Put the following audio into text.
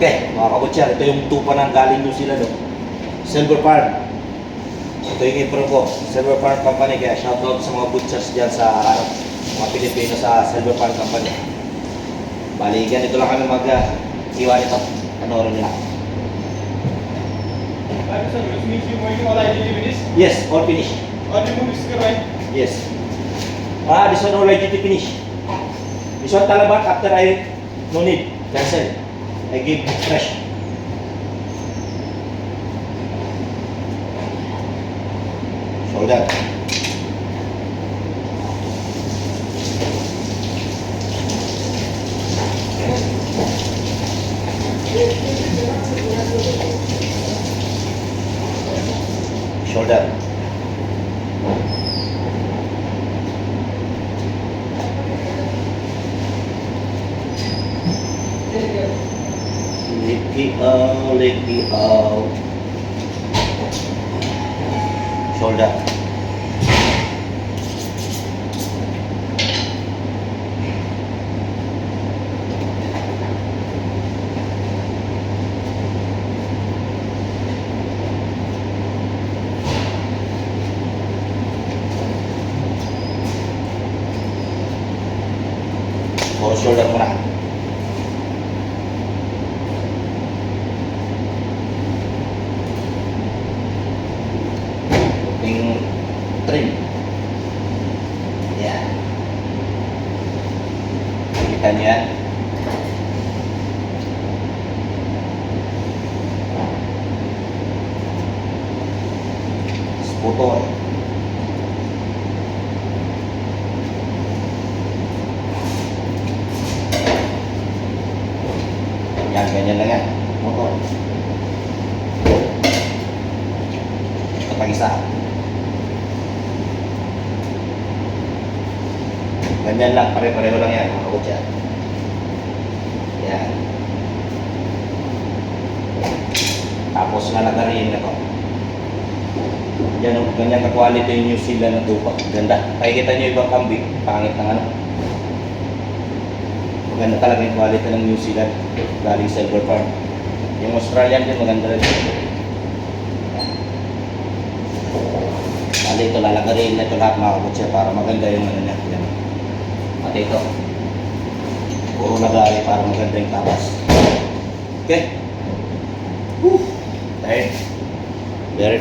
Okay, mga kabutsyar, ito yung tupa ng galing New Zealand, no? Silver Farm. Ito yung impro ko, Silver Farm Company. Kaya shoutout sa mga butchers dyan sa mga Pilipino sa Silver Farm Company. Bali, ganito lang kami mag-iwan ito. Panoorin nila. Sir, which means you going all IGT finish? Yes, all finish. Or remove this right? Yes. This one all IGT finish. This one talabat after I no need. Cancel. I give fresh. Shoulder. Shoulder. Licky out. Shoulder. Puro shoulder muna. Yung trim. Yan. Kita nyo yan. Sputol. Yan, ganyan lang yan. Motor. Ito pang isa. Ganyan lang, pare-pareho lang yan, mga kabutya. Yan. Tapos nalagarin na to. Yan, ganyan ka-quality yung New Zealand na tupa. Ganda. Pakikita nyo ibang kambing, pangit ng ano. Maganda talaga yung quality ng New Zealand. Galing Silver Farm. Yung Australian din, maganda rin. Bali ito, lalagarin na ito lahat, mga kabutya, para maganda yung ano niya. Yan. At ito, puro lagay para maganda yung tapas. Okay? Woo! Okay. Very